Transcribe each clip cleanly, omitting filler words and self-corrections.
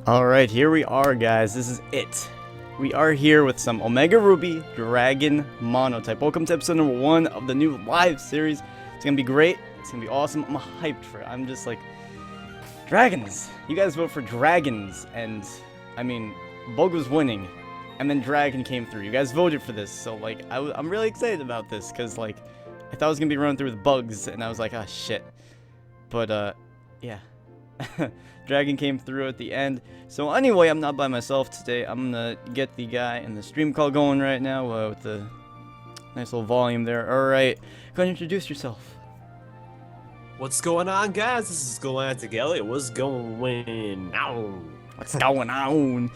Alright, here we are, guys. This is it. We are here with some Omega Ruby Dragon Monotype. Welcome to episode number 1 of the new live series. It's gonna be great. It's gonna be awesome. I'm hyped for it. I'm just like, dragons. You guys vote for dragons. And, I mean, Bug was winning. And then Dragon came through. You guys voted for this. So, like, I'm really excited about this. Because, like, I thought I was gonna be running through with bugs. And I was like, ah, shit. But, yeah. Dragon came through at the end. So anyway, I'm not by myself today. I'm gonna get the guy in the stream call going right now with the nice little volume there. Alright, go ahead and introduce yourself. What's going on, guys? This is Galactic Elliot. What's going on? What's going on?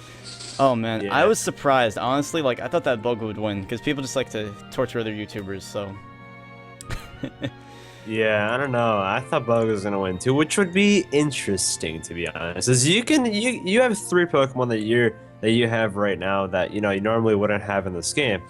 Oh man, Yeah. I was surprised. Honestly, like, I thought that Bug would win. Because people just like to torture other YouTubers, so... Yeah, I don't know. I thought Bug was gonna win too, which would be interesting to be honest. As you have 3 Pokemon that you have right now that you normally wouldn't have in this game,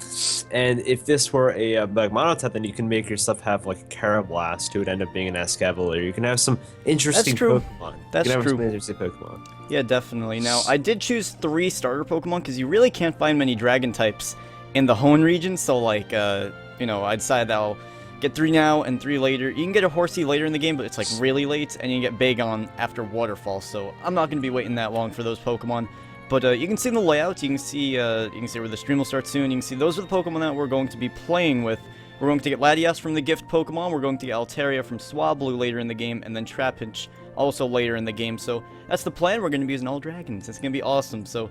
and if this were a Bug Monotype, then you can make yourself have like a Carablast who would end up being an Escavalier. You can have some interesting Pokemon. That's you can have true. Some interesting Pokemon. Yeah, definitely. Now, I did choose 3 starter Pokemon because you really can't find many Dragon types in the Hoenn region. So, like, I decided that I'll get 3 now and 3 later. You can get a Horsea later in the game, but it's like really late, and you can get Bagon after Waterfall. So I'm not going to be waiting that long for those Pokemon. But you can see the layout. You can see where the stream will start soon. You can see those are the Pokemon that we're going to be playing with. We're going to get Latias from the gift Pokemon. We're going to get Altaria from Swablu later in the game, and then Trapinch also later in the game. So that's the plan. We're going to be using all dragons. It's going to be awesome. So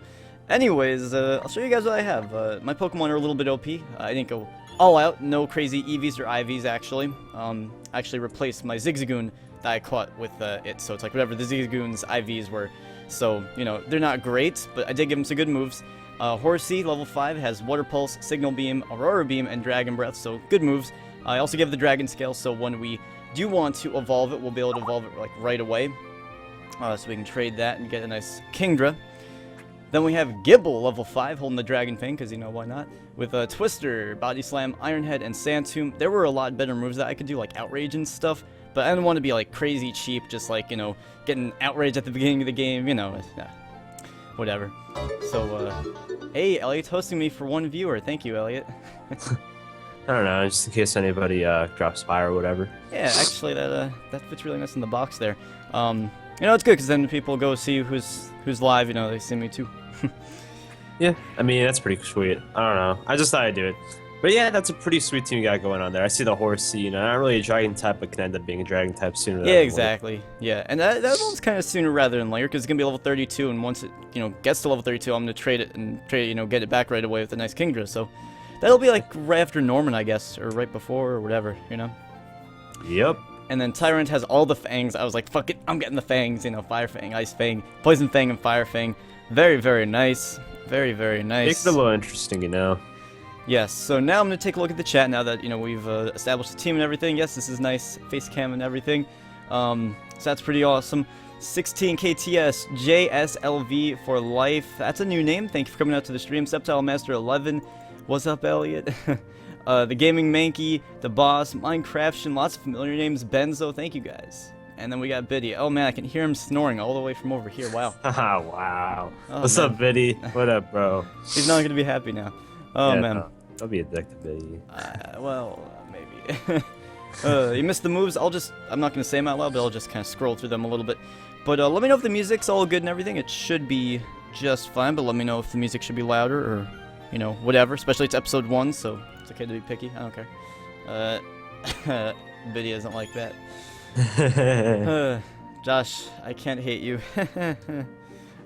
anyways, I'll show you guys what I have. My Pokemon are a little bit OP. I didn't go all out, no crazy EVs or IVs actually. I actually replaced my Zigzagoon that I caught with it, so it's like whatever the Zigzagoon's IVs were. So, they're not great, but I did give him some good moves. Horsea, level 5, has Water Pulse, Signal Beam, Aurora Beam, and Dragon Breath, so good moves. I also give the Dragon Scale, so when we do want to evolve it, we'll be able to evolve it like right away. So we can trade that and get a nice Kingdra. Then we have Gible, level 5, holding the Dragon Fang, because, why not? With Twister, Body Slam, Iron Head, and Sand Tomb. There were a lot better moves that I could do, like Outrage and stuff, but I didn't want to be, like, crazy cheap, just, like, getting Outrage at the beginning of the game, whatever. So, hey, Elliot's hosting me for 1 viewer. Thank you, Elliot. I don't know, just in case anybody drops by or whatever. Yeah, actually, that fits really nice in the box there. It's good, because then people go see who's live, they see me too. Yeah, I mean, that's pretty sweet. I don't know. I just thought I'd do it. But yeah, that's a pretty sweet team you got going on there. I see the Horsea, not really a dragon type, but can end up being a dragon type sooner Yeah, exactly. Yeah, and that one's kind of sooner rather than later, because it's going to be level 32, and once it, gets to level 32, I'm going to trade it, get it back right away with a nice Kingdra, so that'll be like right after Norman, I guess, or right before, or whatever, Yep. And then Tyrunt has all the fangs. I was like, fuck it, I'm getting the fangs, Fire Fang, Ice Fang, Poison Fang, and Fire Fang. Very, very nice. Very, very nice. Makes it a little interesting, Yes, so now I'm going to take a look at the chat now that, we've established the team and everything. Yes, this is nice, face cam and everything. So that's pretty awesome. 16 KTS, JSLV for life. That's a new name. Thank you for coming out to the stream. Septile Master 11. What's up, Elliot? The Gaming Mankey, The Boss, Minecraftian, lots of familiar names. Benzo, thank you guys. And then we got Biddy. Oh man, I can hear him snoring all the way from over here. Wow. Wow. Oh, What's up, Biddy? What up, bro? He's not going to be happy now. Oh Yeah, man. no, don't be a dick to Biddy. Maybe. You missed the moves. I'm not going to say them out loud, but I'll just kind of scroll through them a little bit. But let me know if the music's all good and everything. It should be just fine, but let me know if the music should be louder or, whatever. Especially it's episode 1, so it's okay to be picky. I don't care. Biddy doesn't like that. Josh, I can't hate you.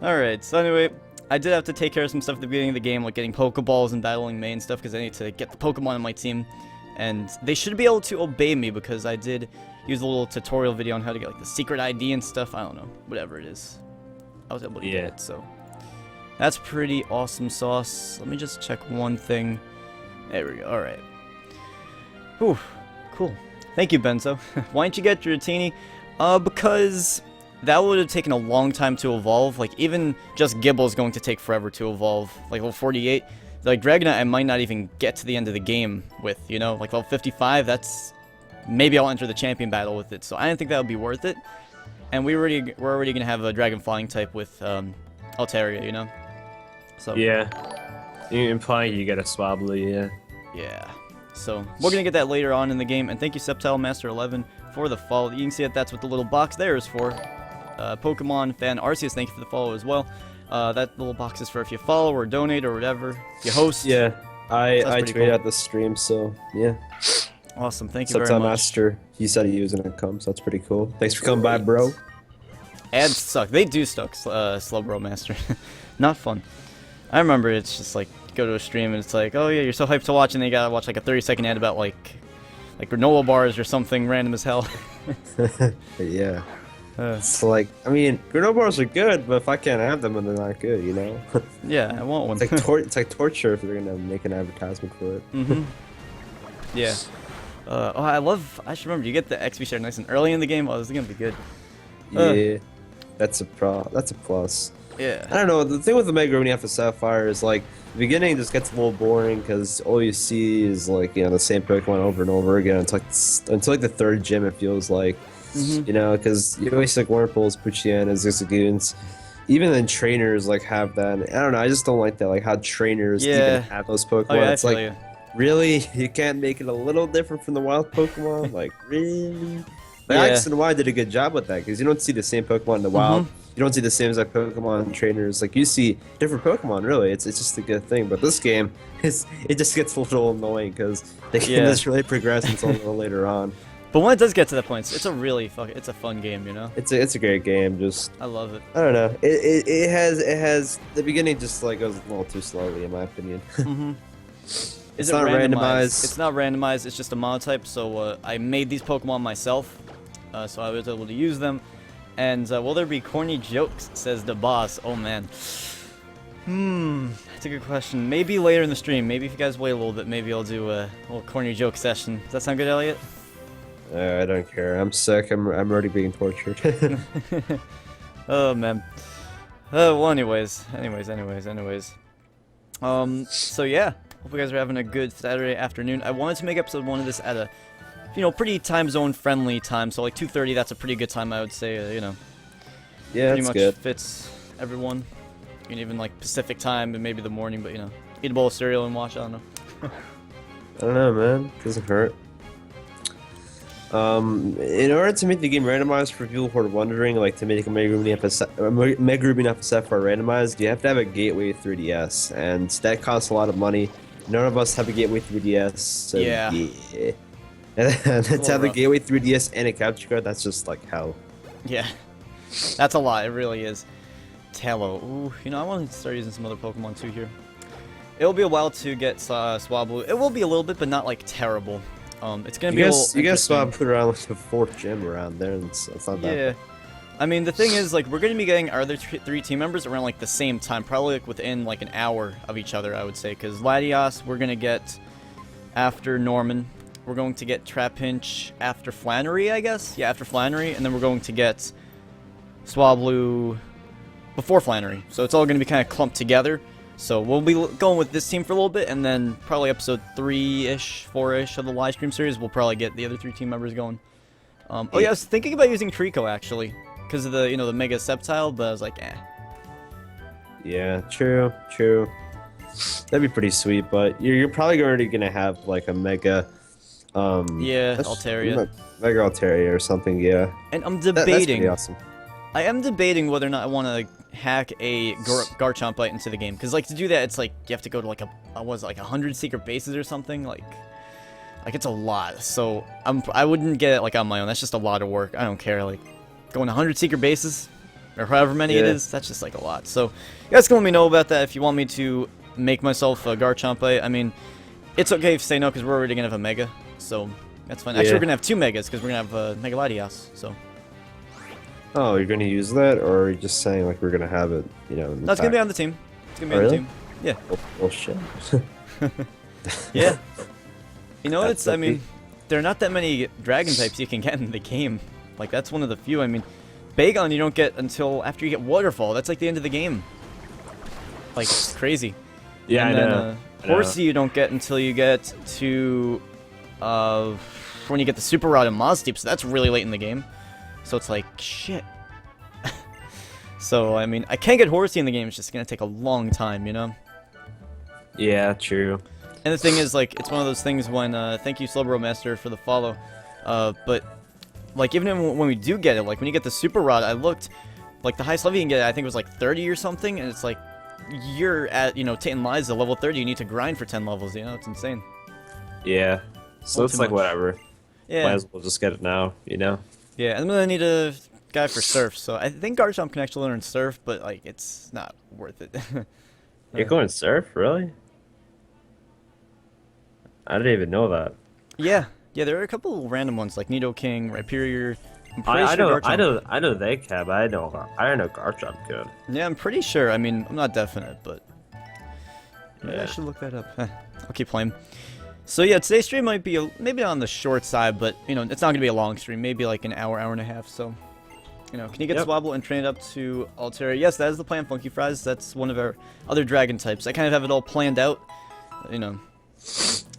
Alright, so anyway, I did have to take care of some stuff at the beginning of the game, like getting Pokeballs and battling May and stuff, because I need to get the Pokemon on my team. And they should be able to obey me, because I did use a little tutorial video on how to get like the secret ID and stuff. I don't know, whatever it is. I was able to get it, so that's pretty awesome sauce. Let me just check one thing. There we go, alright. Whew, cool. Thank you, Benzo. Why didn't you get your Dratini? Because that would have taken a long time to evolve. Like, even just Gible is going to take forever to evolve. Like, level 48. Like, Dragonite, I might not even get to the end of the game with, Like, level 55, that's... Maybe I'll enter the champion battle with it. So I didn't think that would be worth it. And we're already going to have a Dragon Flying type with Altaria, you know. So Yeah. You implying you get a Swablu, yeah. yeah. So we're gonna get that later on in the game. And thank you, Septile Master 11, for the follow. You can see that that's what the little box there is for. Pokemon fan Arceus, thank you for the follow as well. That little box is for if you follow or donate or whatever. If you host. Yeah. I pretty tweeted cool. at the stream, so yeah. Awesome, thank you very Subtile much. Master, he said he was gonna come, so that's pretty cool. Thanks for coming by, bro. Ads suck. They do suck, Slowbro Master. Not fun. I remember it's just like, go to a stream and it's like, oh yeah, you're so hyped to watch, and then you gotta watch like a 30-second ad about like granola bars or something random as hell. Yeah. It's like, I mean, granola bars are good, but if I can't have them, then they're not good, you know? Yeah, I want one. It's like torture if they're gonna make an advertisement for it. Mm-hmm. Yeah. I should remember, you get the XP share nice and early in the game. Oh, this is gonna be good. Yeah. That's a plus. Yeah. I don't know, the thing with Omega Ruby Alpha Sapphire is like, the beginning just gets a little boring because all you see is like, you know, the same Pokemon over and over again until like the third gym, it feels like. Mm-hmm. You know, because you always like Wurmples, Puchianas, Zigzagoons. Even then trainers like have that. And I don't know, I just don't like that, like how trainers even have those Pokemon. Oh, yeah, it's like, really? You can't make it a little different from the wild Pokemon? Like, really? Like, X and Y did a good job with that, because you don't see the same Pokemon in the wild. You don't see the same exact Pokemon trainers. Like, you see different Pokemon, really. It's just a good thing. But this game, it just gets a little annoying, because the game doesn't really progress until a little later on. But when it does get to that point, it's a really it's a fun game, you know? It's a great game, just... I love it. I don't know. It has... The beginning just, like, goes a little too slowly, in my opinion. Mm-hmm. It's not randomized. It's not randomized, it's just a monotype, so I made these Pokemon myself, so I was able to use them. And will there be corny jokes, says the boss. Oh man. That's a good question. Maybe later in the stream, maybe if you guys wait a little bit, maybe I'll do a little corny joke session. Does that sound good, Elliot? I don't care. I'm sick. I'm already being tortured. Oh man. Well, anyways. So yeah. Hope you guys are having a good Saturday afternoon. I wanted to make episode 1 of this at a, pretty time zone friendly time. So like 2:30, that's a pretty good time, I would say. Yeah, pretty that's much good. Fits everyone. And even like Pacific time and maybe the morning, but eat a bowl of cereal and watch. I don't know. I don't know, man. Doesn't hurt. In order to make the game randomized, for people who are wondering, like to make a Mega Ruby Alpha Sapphire randomized, you have to have a Gateway 3DS, and that costs a lot of money. None of us have a Gateway 3DS, so yeah. And to have the Gateway 3DS and a capture card, that's just like hell. Yeah, that's a lot. It really is. Tallow. Ooh, I want to start using some other Pokemon too here. It'll be a while to get Swablu. It will be a little bit, but not like terrible. It's gonna be a little. You guys Swablu around like the 4th gym around there, and it's not that. Yeah. I mean, the thing is, like, we're gonna be getting our other 3 team members around like the same time, probably like within like an hour of each other, I would say. Because Latias, we're gonna get after Norman. We're going to get Trapinch after Flannery, I guess. Yeah, after Flannery, and then we're going to get Swablu before Flannery. So it's all gonna be kind of clumped together. So we'll be going with this team for a little bit, and then probably episode 3-ish, 4-ish of the live stream series, we'll probably get the other 3 team members going. Oh yeah, I was thinking about using Trico actually, because of the the Mega Sceptile, but I was like, eh. Yeah, true. That'd be pretty sweet, but you're probably already gonna have like a Mega. Yeah, Altaria. Mega Altaria or something, yeah. And I'm debating. That's pretty awesome. I am debating whether or not I want to hack a Garchompite into the game, because like to do that, it's like you have to go to like a 100 secret bases or something, like it's a lot. So I wouldn't get it like on my own. That's just a lot of work. I don't care, like going 100 secret bases or however many it is. That's just like a lot. So you guys can let me know about that if you want me to make myself a Garchompite. I mean, it's okay if you say no because we're already gonna have a Mega, so that's fine. Actually, we're gonna have 2 Megas because we're gonna have Mega Latias. So. Oh, you're gonna use that, or are you just saying like we're gonna have it, in the No, it's gonna be on the team. It's gonna be on the team. Yeah. Oh shit. Yeah. I mean, there are not that many dragon types you can get in the game. Like, that's one of the few. I mean, Bagon you don't get until after you get Waterfall. That's like the end of the game. Like, it's crazy. Yeah, and I then, know. Horsea you don't get until you get to, when you get the Super Rod and Moz Deep, so that's really late in the game. So it's like, shit. So, I mean, I can't get Horsea in the game. It's just gonna take a long time, you know? Yeah, true. And the thing is, like, it's one of those things when, thank you, Slowbro Master, for the follow. But, like, even when we do get it, like, when you get the Super Rod, I looked, like, the highest level you can get, I think it was, like, 30 or something, and it's like, you're at, you know, Titan Liza, level 30, you need to grind for 10 levels, you know? It's insane. Yeah. So it's like, whatever. Yeah. Might as well just get it now, you know? Yeah, and then I need a guy for Surf, so I think Garchomp can actually learn Surf, but, like, it's not worth it. You're going Surf? Really? I didn't even know that. Yeah, there are a couple random ones, like Nidoking, Rhyperior. I know they can, but I know Garchomp could. Yeah, I'm pretty sure. I mean, I'm not definite, but maybe Yeah. I should look that up. I'll keep playing. So yeah, today's stream might be maybe on the short side, but you know, it's not gonna be a long stream. Maybe like an hour, hour and a half. So, you know, can you get Swablu and train it up to Altaria? Yes, that is the plan, Funky Fries. That's one of our other dragon types. I kind of have it all planned out. You know,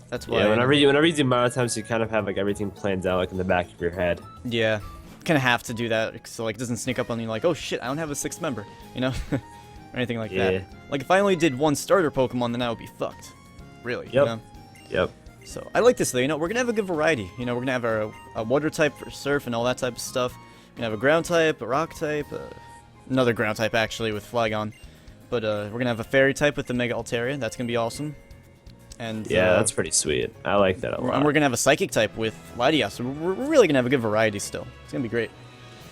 that's why. Yeah, whenever you do Monotypes, you kind of have like everything planned out like in the back of your head. Yeah, kind of have to do that so like it doesn't sneak up on you like, oh shit, I don't have a 6th member, you know, or anything like that. Like if I only did one starter Pokemon, then I would be fucked. Really. Yep. You know? Yep. So I like this though. You know, we're gonna have a good variety. You know, we're gonna have a water type for Surf and all that type of stuff. We're gonna have a ground type, a rock type, another ground type actually with Flygon. But we're gonna have a fairy type with the Mega Altaria. That's gonna be awesome. And yeah, that's pretty sweet. I like that a lot. And we're gonna have a psychic type with Latias. So we're really gonna have a good variety still. It's gonna be great.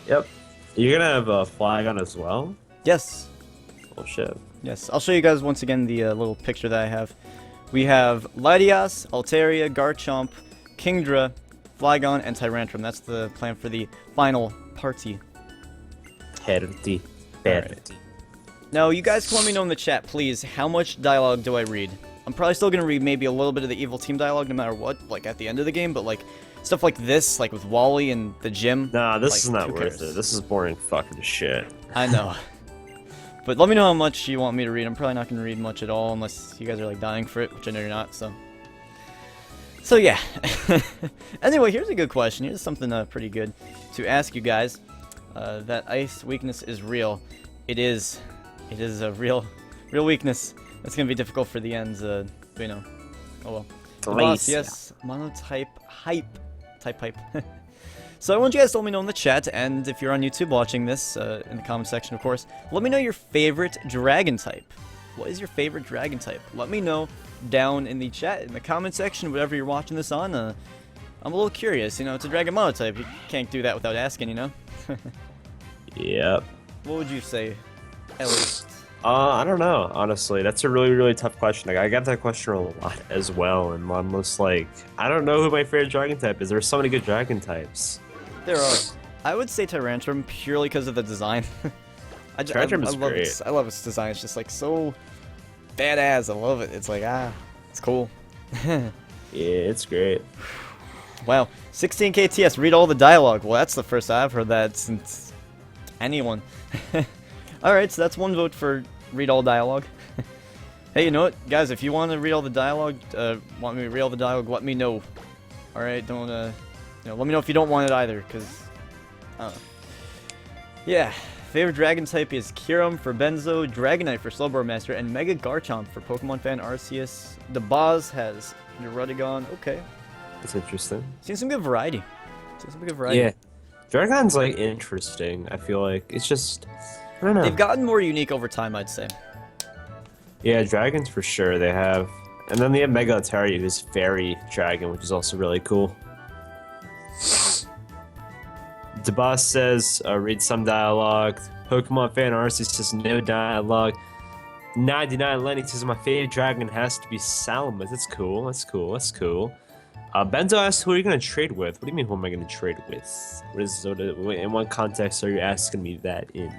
Yep. You're gonna have a Flygon as well? Yes. Oh shit. Yes. I'll show you guys once again the little picture that I have. We have Latias, Altaria, Garchomp, Kingdra, Flygon, and Tyrantrum. That's the plan for the final party. Party. Right. Now, you guys can let me know in the chat, please, how much dialogue do I read? I'm probably still going to read maybe a little bit of the Evil Team dialogue no matter what, like at the end of the game, but like stuff like this, like with Wally and the gym. Nah, this like, is not worth it. This is boring fucking shit. I know. But let me know how much you want me to read. I'm probably not going to read much at all unless you guys are like dying for it, which I know you're not, so. So yeah. Anyway, here's a good question. Here's something pretty good to ask you guys. That ice weakness is real. It is. It is a real weakness. It's gonna be difficult for the ends, but you know. Oh well. Boss, yes, Monotype hype. Type hype. So I want you guys to let me know in the chat, and if you're on YouTube watching this, in the comment section, of course, let me know your favorite dragon type. What is your favorite dragon type? Let me know down in the chat, in the comment section, whatever you're watching this on. I'm a little curious, you know, it's a dragon monotype. You can't do that without asking, you know? Yep. What would you say, Elliot? I don't know, honestly. That's a really tough question. Like, I got that question a lot as well, and I'm just like, I don't know who my favorite dragon type is. There's so many good dragon types. There are. I would say Tyrantrum purely because of the design. Tyrantrum is great. I love its design. It's just like so badass. I love it. It's like, it's cool. Yeah, it's great. Wow. 16K TS, read all the dialogue. Well, that's the first I've heard that since anyone. Alright, so that's one vote for read all dialogue. Hey, you know what? Guys, if you want to read all the dialogue, want me to read all the dialogue, let me know. Alright, don't, you know, let me know if you don't want it either, because, yeah. Favorite dragon type is Kyurem for Benzo, Dragonite for Slowbro Master, and Mega Garchomp for Pokemon fan Arceus. The Boz has Neurotigon. Okay. It's interesting. Seen some good variety. Yeah. Dragon's like interesting. I feel like it's just, I don't know. They've gotten more unique over time, I'd say. Yeah, dragons for sure they have. And then they have Mega Altaria, who's Fairy Dragon, which is also really cool. The boss says, read some dialogue. Pokemon fan Arceus says no dialogue. 99 Lenny says my favorite dragon has to be Salamis. That's cool. Benzo asks, who are you going to trade with? What do you mean, who am I going to trade with? In what context are you asking me that in?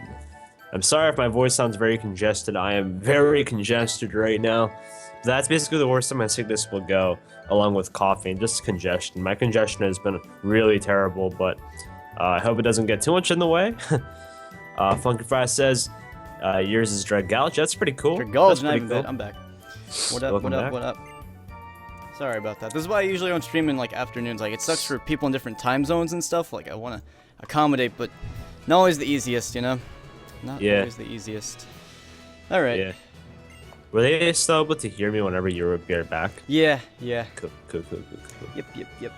I'm sorry if my voice sounds very congested. I am very congested right now. That's basically the worst time my sickness will go, along with coughing, just congestion. My congestion has been really terrible, but I hope it doesn't get too much in the way. Funky Fry says, yours is Dragalge. That's pretty cool. Dragalge, not even bad. I'm back. What up? Sorry about that. This is why I usually don't stream in like afternoons. Like, it sucks for people in different time zones and stuff. Like, I want to accommodate, but not always the easiest, you know? Not Yeah. always the easiest. Alright. Yeah. Were they still able to hear me whenever you were back? Yeah, yeah. Cool. Yep.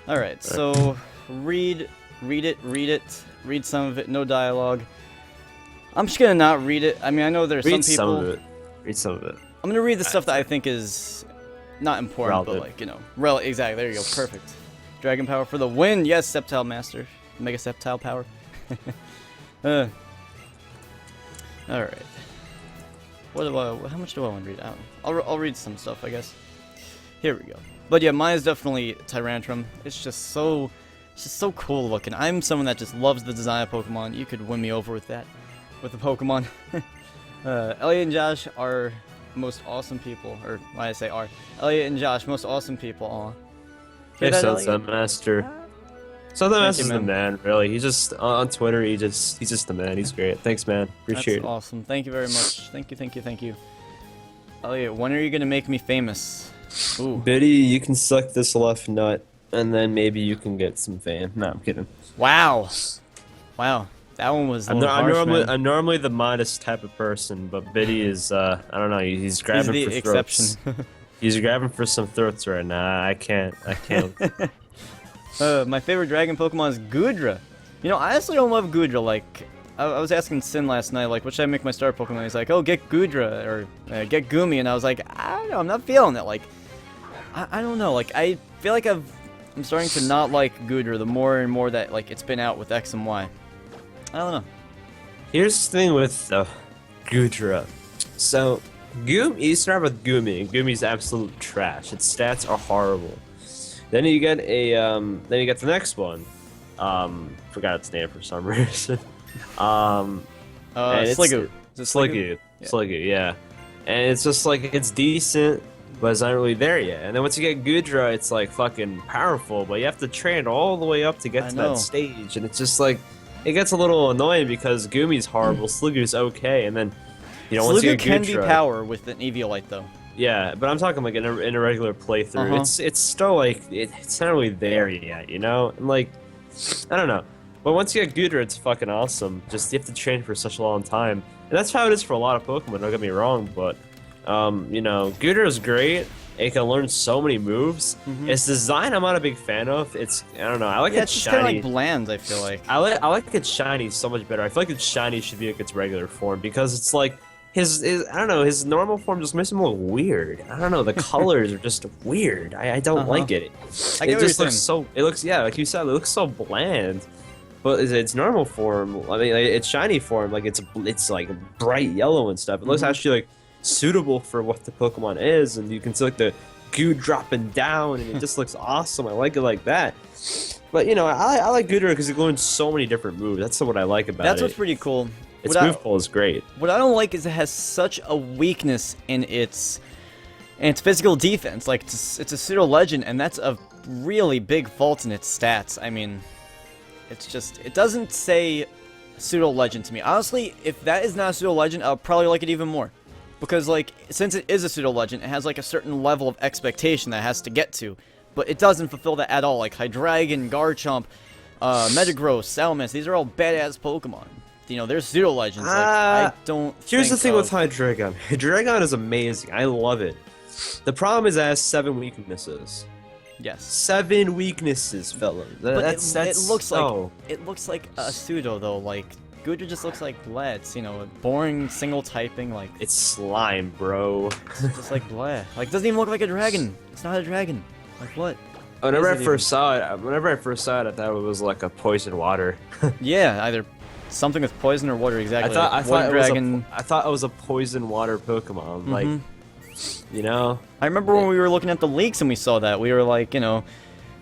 Alright, so read some of it, no dialogue. I'm just gonna not read it. I mean, I know there's Read some people. some of it. Read some of it. I'm gonna read the stuff that I think is not important, but Relevant. like, you know, exactly. There you go. Perfect. Dragon power for the win. Yes, Sceptile Master. Mega Sceptile power. All right. How much do I want to read? I don't know. I'll read some stuff, I guess. Here we go. But yeah, mine is definitely Tyrantrum. It's just so cool looking. I'm someone that just loves the design of Pokemon. You could win me over with that, with the Pokemon. Elliot and Josh are most awesome people, or why I say are. Elliot and Josh, most awesome people. Aw. Hear Hey, that, Elliot? Sunset Master. Sunset Thank Master's you, the man. man, really. He's just on Twitter. He's just the man. He's great. Thanks, man. Appreciate That's it. awesome. Thank you very much. Thank you. Elliot, when are you gonna make me famous? Ooh. Biddy, you can suck this left nut, and then maybe you can get some fame. No, I'm kidding. Wow. That one was a little harsh, man. I'm normally the modest type of person, but Biddy is I don't know. He's He's grabbing the for exception. throats. He's grabbing for some throats right now. I can't. My favorite dragon Pokemon is Goodra. You know, I honestly don't love Goodra. Like, I was asking Sin last night, like, what should I make my star Pokemon? He's like, oh, get Goodra, or get Goomy, and I was like, I don't know, I'm not feeling it. Like, I don't know, like, I feel like I'm starting to not like Goodra the more and more that, like, it's been out with X and Y. I don't know. Here's the thing with Goodra. So, you start with Goomy, and Goomy's absolute trash. Its stats are horrible. Then you get the next one. Forgot its name for some reason. Sliggoo. Is it Sliggoo. Yeah. Sliggoo, yeah. And it's just like, it's decent, but it's not really there yet. And then once you get Goodra, it's like fucking powerful, but you have to train all the way up to get to that stage. And it's just like, it gets a little annoying because Goomy's horrible, Sliggoo's okay, and then, you know, once you Sliggoo get can Goodra, be power with an Eviolite, though. yeah, but I'm talking like in a regular playthrough. It's still like it's not really there yet, you know. And like, I don't know. But once you get Goodra, it's fucking awesome. Just you have to train for such a long time, and that's how it is for a lot of Pokemon. Don't get me wrong, but you know, Goodra is great. It can learn so many moves. Its design, I'm not a big fan of. I don't know. I like its it's shiny. kind of like bland, I feel like. I like its shiny so much better. I feel like its shiny should be like its regular form because it's like. His I don't know, his normal form just makes him look weird. I don't know, the colors are just weird. I don't like it. It just looks so, yeah, like you said, it looks so bland. But its normal form, I mean, like, its shiny form, like it's like bright yellow and stuff. It looks actually like suitable for what the Pokemon is, and you can see like the goo dropping down, and it just looks awesome. I like it like that. But you know, I like Goodra because it learns so many different moves. That's what I like about it. That's what's pretty cool. Its move pool is great. What I don't like is it has such a weakness in its physical defense. Like, it's a pseudo legend, and that's a really big fault in its stats. I mean, it's just, it doesn't say pseudo legend to me. Honestly, if that is not a pseudo legend, I'll probably like it even more. Because, like, since it is a pseudo legend, it has like a certain level of expectation that it has to get to. But it doesn't fulfill that at all. Like Hydreigon, Garchomp, Metagross, Salamence, these are all badass Pokemon. You know, they're pseudo legends. Like, I don't. Here's the thing with Hydreigon. Hydreigon is amazing. I love it. The problem is it has 7 weaknesses. Yes. 7 weaknesses, fellas. That's it looks so... like it looks like a pseudo though. Like Goodra just looks like bleh. It's, you know, boring single typing. Like it's slime, bro. It's just like bleh. Like it doesn't even look like a dragon. It's not a dragon. Like what? Whenever I first saw it, I thought it was like a poison water. Yeah, either something with poison or water. Exactly. I thought it was a poison water Pokemon. Like, you know. I remember when we were looking at the leaks and we saw that, we were like, you know,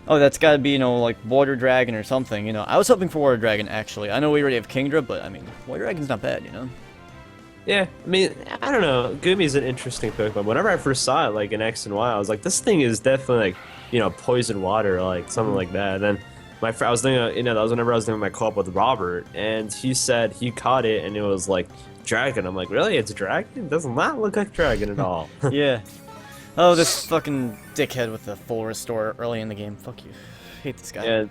oh, that's got to be, you know, like Water Dragon or something. You know, I was hoping for Water Dragon actually. I know we already have Kingdra, but I mean, Water Dragon's not bad, you know. Yeah, I mean, I don't know. Goomy's an interesting Pokemon. Whenever I first saw it, like in X and Y, I was like, this thing is definitely like, you know, poison water, like something like that. And then my friend, I was doing, you know, that was whenever I was doing my co-op with Robert, and he said he caught it and it was like dragon. I'm like, really? It's a dragon? It does not look like dragon at all. Yeah. Oh, this fucking dickhead with the full restore early in the game. Fuck you. I hate this guy. Yeah,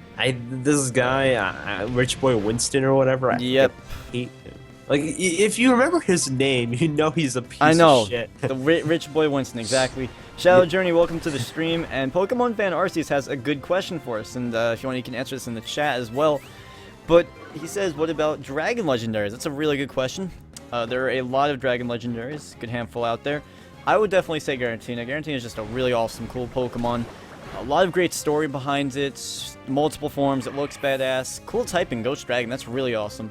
this guy, Rich Boy Winston or whatever. Yep. Hate him. Like, if you remember his name, you know he's a piece I know. of shit. The rich boy Winston, exactly. Shadow Journey, welcome to the stream. And Pokemon fan Arceus has a good question for us. And if you want, you can answer this in the chat as well. But he says, what about Dragon Legendaries? That's a really good question. There are a lot of Dragon Legendaries, good handful out there. I would definitely say Giratina. Giratina is just a really awesome, cool Pokemon. A lot of great story behind it. Multiple forms, it looks badass. Cool typing, Ghost Dragon, that's really awesome.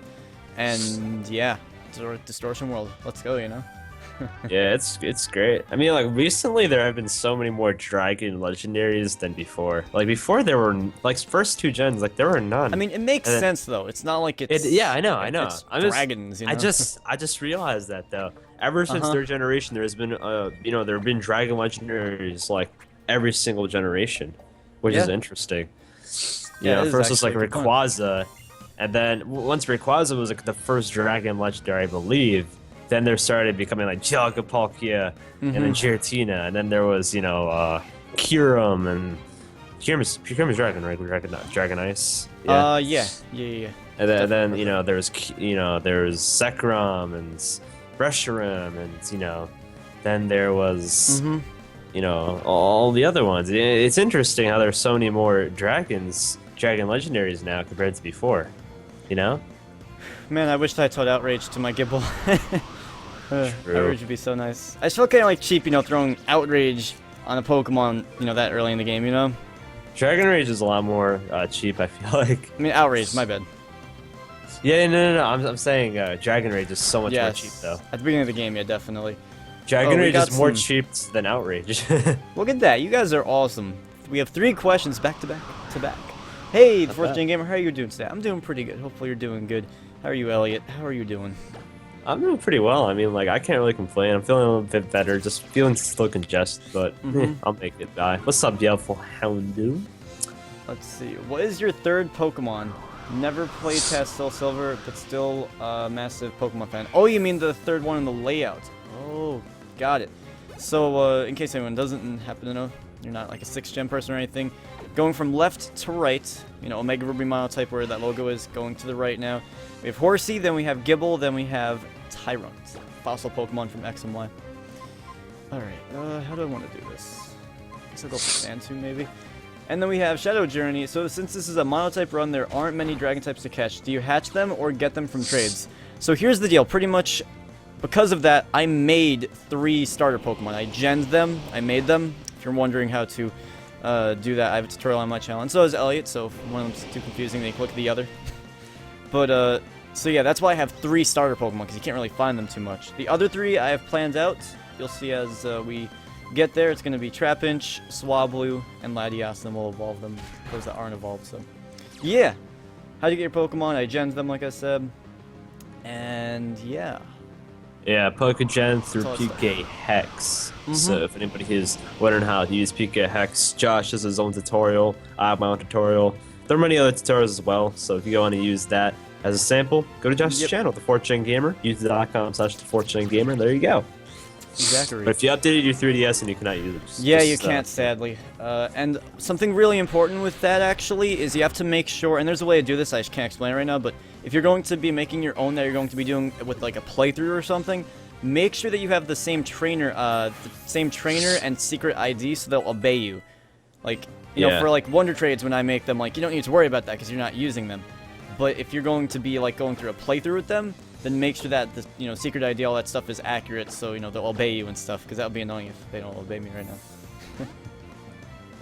And yeah, Distortion World, let's go, you know? Yeah, it's great. I mean, like, recently there have been so many more Dragon Legendaries than before. Like, before there were, like, first 2 gens, like, there were none. I mean, it makes sense, though. It's not like it's... yeah, I know. It's dragons, you know? I just realized that, though. Ever since 3rd generation, there has been, you know, there have been Dragon Legendaries, like, every single generation, which is interesting. You know, first was, like, Rayquaza, and then, once Rayquaza was, like, the first Dragon Legendary, I believe, then there started becoming like Jagapalkia and then Giratina, and then there was, you know, Kyurem, and Kyurem is Dragon, right? Dragon Ice. Yeah. Yeah. And then you know, there's Zekrom and Reshiram, and you know, then there was you know, all the other ones. It's interesting how there's so many more Dragon Legendaries now compared to before. You know? Man, I wish I taught Outrage to my Gible. Outrage would be so nice. I just feel kind of like cheap, you know, throwing Outrage on a Pokemon, you know, that early in the game, you know? Dragon Rage is a lot more cheap, I feel like. I mean, Outrage, my bad. Yeah, no. I'm saying Dragon Rage is so much more cheap, though. At the beginning of the game, yeah, definitely. Dragon Rage is more cheap than Outrage. Look at that. You guys are awesome. We have 3 questions back to back. Hey, the 4th Gen Gamer, how are you doing today? I'm doing pretty good. Hopefully you're doing good. How are you, Elliot? How are you doing? I'm doing pretty well. I mean, like, I can't really complain. I'm feeling a little bit better. Just feeling still congested, but I'll make it die. What's up, beautiful Houndoom? Let's see. What is your 3rd Pokemon? Never played past Soul Silver, but still a massive Pokemon fan. Oh, you mean the 3rd one in the layout. Oh, got it. So, in case anyone doesn't happen to know, you're not like a 6th Gen person or anything. Going from left to right, you know, Omega Ruby Monotype, where that logo is, going to the right now. We have Horsea, then we have Gible, then we have Tyrunt, fossil Pokemon from X and Y. Alright, how do I want to do this? I guess I'll go for Santu, maybe. And then we have Shadow Journey. So since this is a Monotype run, there aren't many Dragon types to catch. Do you hatch them or get them from trades? So here's the deal. Pretty much, because of that, I made 3 starter Pokemon. I genned them, I made them. If you're wondering how to do that, I have a tutorial on my channel, and so is Elliot, so if one of them's too confusing, then you click the other. But, so yeah, that's why I have 3 starter Pokemon, because you can't really find them too much. The other 3 I have planned out. You'll see as we get there. It's going to be Trapinch, Swablu, and Latias, and then we'll evolve them, those that aren't evolved, so. Yeah! How'd you get your Pokemon? I genned them, like I said. And, yeah. Yeah, Pokegen through PK Hex. So if anybody is wondering how to use PK Hex, Josh has his own tutorial. I have my own tutorial. There are many other tutorials as well, so if you want to use that as a sample, go to Josh's channel, The 4th Gen Gamer, youtube.com/The4thGenGamer, there you go. Exactly. But if you updated your 3DS and you cannot use it. Yeah, you can't, sadly. And something really important with that, actually, is you have to make sure, and there's a way to do this, I just can't explain it right now, but if you're going to be making your own that you're going to be doing with, like, a playthrough or something, make sure that you have the same trainer and secret ID so they'll obey you. Like, you know, for, like, Wonder Trades, when I make them, like, you don't need to worry about that because you're not using them. But if you're going to be, like, going through a playthrough with them, then make sure that the, you know, secret ID, all that stuff is accurate, so, you know, they'll obey you and stuff, because that would be annoying if they don't obey me right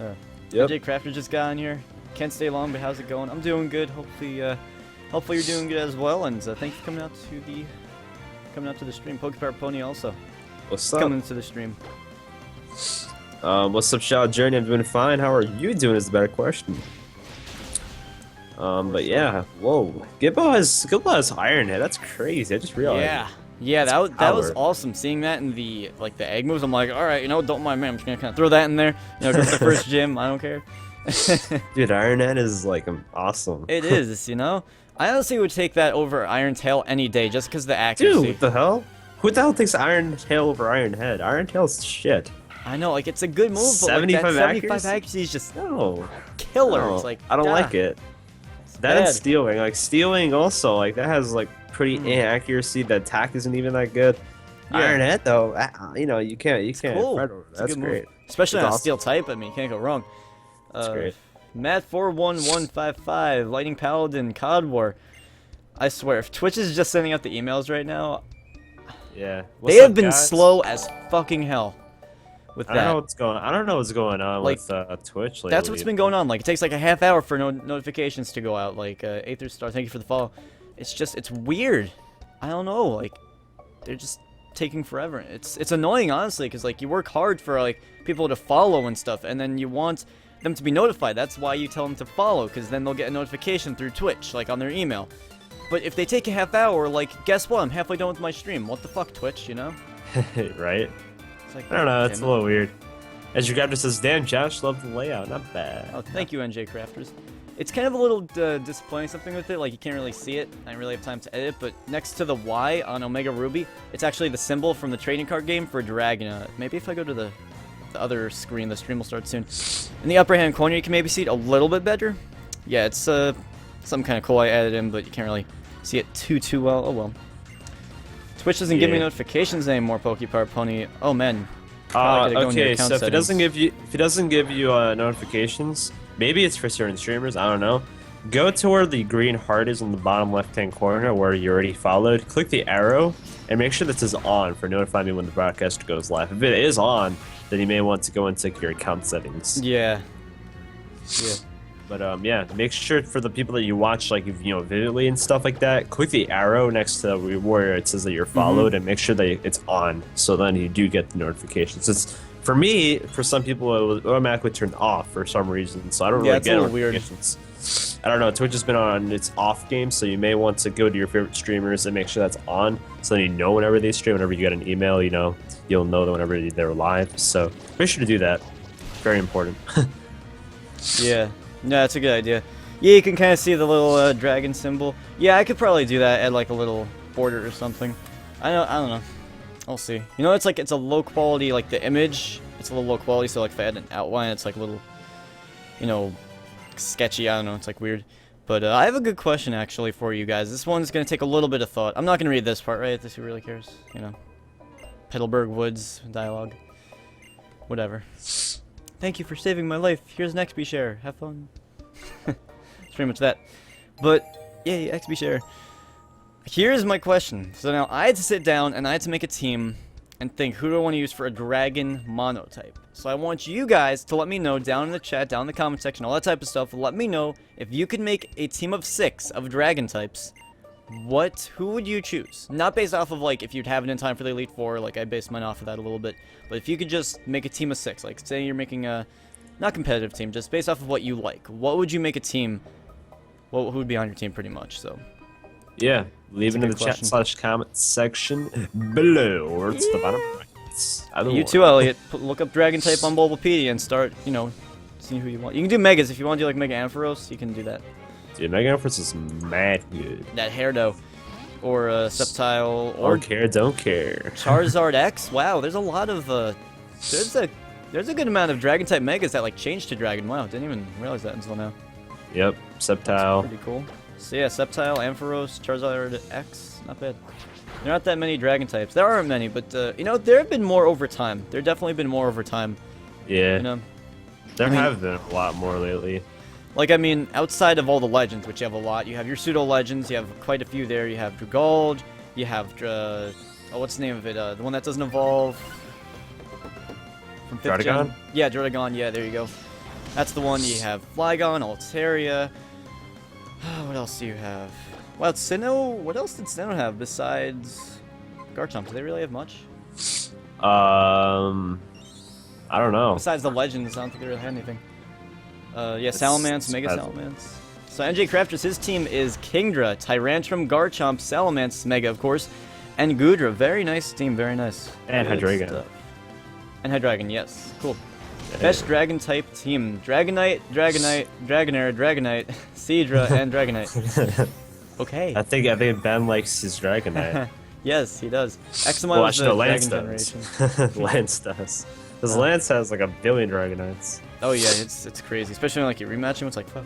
now. Jay Crafter just got in here. Can't stay long, but how's it going? I'm doing good. Hopefully, hopefully you're doing good as well, and thanks for coming out to the stream. Pokepower Pony also. What's up? Coming to the stream. What's up, Shadow Journey? I'm doing fine. How are you doing is a better question. But yeah, whoa. Gible has Iron Head. That's crazy. I just realized. Yeah, that was awesome. Seeing that in the egg moves, I'm like, all right, you know, don't mind me. I'm just gonna kind of throw that in there. You know, just the first gym. I don't care. Dude, Iron Head is like awesome. It is, you know. I honestly would take that over Iron Tail any day, just because the accuracy. Dude, what the hell? Who the hell takes Iron Tail over Iron Head? Iron Tail's shit. I know, like it's a good move, but 75 75 accuracy is just killer. No, It's like I don't like it. That and stealing, like stealing also, like that has like pretty inaccuracy. The attack isn't even that good. Yeah. Iron Head though, you know, you can't Cool. fret over. It's a That's good move. great. Especially It's on a awesome. steel type. I mean, you can't go wrong. That's great. Matt41155, Lightning Paladin, COD War. I swear, if Twitch is just sending out the emails right now, Yeah. they have been slow as fucking hell with I don't know that. what's going. I don't know what's going on Like, with Twitch lately. That's what's been going on. Like, it takes like a half hour for notifications to go out. Like, Aether Star, thank you for the follow. It's just, it's weird. I don't know. Like, they're just taking forever. It's annoying, honestly, because like you work hard for like people to follow and stuff, and then you want them to be notified. That's why you tell them to follow, because then they'll get a notification through Twitch, like on their email. But if they take a half hour, like, guess what? I'm halfway done with my stream. What the fuck, Twitch? You know? Right? It's like, I don't know. damn It's it. a little weird. As your guy just says, "Damn, Josh, love the layout. Not bad." Oh, thank you, NJ Crafters. It's kind of a little disappointing something with it, like you can't really see it. I don't really have time to edit, but next to the Y on Omega Ruby, it's actually the symbol from the trading card game for Dragon. Maybe if I go to the other screen, the stream will start soon. In the upper hand corner, you can maybe see it a little bit better. Yeah, it's something kind of cool I added in, but you can't really see it too well. Oh well. Twitch doesn't give me notifications anymore, Pokepower Pony. Oh man. Probably gotta go into your Okay, account so if it settings. doesn't give you notifications, maybe it's for certain streamers. I don't know. Go to where the green heart is in the bottom left-hand corner, where you already followed. Click the arrow and make sure this is on for notify me when the broadcast goes live. If it is on, then you may want to go into your account settings. Yeah. Yeah. But yeah, make sure for the people that you watch, like vividly and stuff like that, click the arrow next to where it says that you're followed, and make sure that it's on, so then you do get the notifications. It's for me, for some people, it was automatically turned off for some reason, so I don't really it's a get little weird. notifications. I don't know. Twitch has been on its off game, so you may want to go to your favorite streamers and make sure that's on, so then you know whenever they stream, whenever you get an email, you'll know that whenever they're live. So make sure to do that. Very important. Yeah. No, that's a good idea. Yeah, you can kind of see the little dragon symbol. Yeah, I could probably do that, add like a little border or something. I don't know. I'll see. You know, it's a low quality, like the image, it's a little low quality, so like if I add an outline, it's like a little, sketchy. I don't know, it's like weird. But I have a good question actually for you guys. This one's gonna take a little bit of thought. I'm not gonna read this part, right? This who really cares, Petalburg Woods dialogue. Whatever. Thank you for saving my life. Here's an XP share. Have fun. It's pretty much that. But, yay, XP share. Here's my question. So now, I had to sit down and I had to make a team and think, who do I want to use for a dragon monotype? So I want you guys to let me know down in the chat, down in the comment section, all that type of stuff. Let me know if you could make a team of 6 of dragon types. Who would you choose? Not based off of, like, if you'd have it in time for the Elite Four, like, I based mine off of that a little bit. But if you could just make a team of 6, like, say you're making a, not competitive team, just based off of what you like. What would you make a team, who would be on your team pretty much, so. Yeah, leave it in the chat/comment section below, or it's the bottom right. You too, Elliot. Look up Dragon type on Bulbapedia and start, seeing who you want. You can do Megas if you want to do, like, Mega Ampharos, you can do that. Dude, Mega Ampharos is mad good. That Hairdo. Or Sceptile. Or Don't care. Charizard X. Wow, there's a lot of there's a good amount of Dragon type Megas that like changed to Dragon. Wow, didn't even realize that until now. Yep, Sceptile. Pretty cool. So yeah, Sceptile, Ampharos, Charizard X. Not bad. There aren't that many Dragon types. There aren't many, but there have been more over time. There definitely been more over time. Yeah. There have been a lot more lately. Like, I mean, outside of all the legends, which you have a lot, you have your pseudo-legends, you have quite a few there. You have Dragald, you have, what's the name of it? The one that doesn't evolve. From 5th gen. Druddigon? Yeah, Druddigon, yeah, there you go. That's the one. You have Flygon, Altaria. What else do you have? Well, Sinnoh, what else did Sinnoh have besides Garchomp? Do they really have much? I don't know. Besides the legends, I don't think they really had anything. Yeah, Salamence, Mega Salamence. So NJ Crafters, his team is Kingdra, Tyrantrum, Garchomp, Salamence, Mega, of course, and Goodra. Very nice team, very nice. And Good Hydreigon. stuff. And Hydreigon, yes. Cool. Best Dragon type team. Dragonite, Dragonite, Dragonair, Dragonite, Seadra, and Dragonite. Okay. I think Ben likes his Dragonite. Yes, he does. Examon was the Lance Dragon does. generation. Lance does. Because Lance has like 1 billion Dragonites. Oh yeah, it's crazy. Especially when like you rematch him, it's like fuck.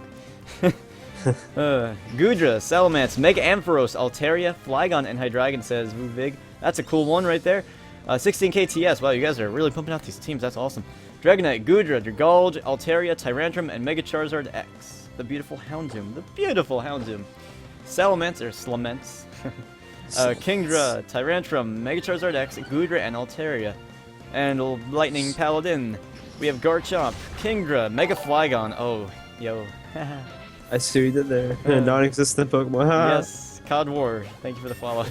Goodra, Salamence, Mega Ampharos, Altaria, Flygon, and Hydreigon, says Vuvig. That's a cool one right there. 16k TS. Wow, you guys are really pumping out these teams. That's awesome. Dragonite, Goodra, Dragalge, Altaria, Tyrantrum, and Mega Charizard X. The beautiful Houndoom. The beautiful Houndoom. Salamence, or Slamence. Kingdra, Tyrantrum, Mega Charizard X, Goodra, and Altaria. And Lightning Paladin. We have Garchomp, Kingdra, Mega Flygon. Oh, yo. I see what you did there. Non-existent Pokemon. Yes, COD War. Thank you for the follow.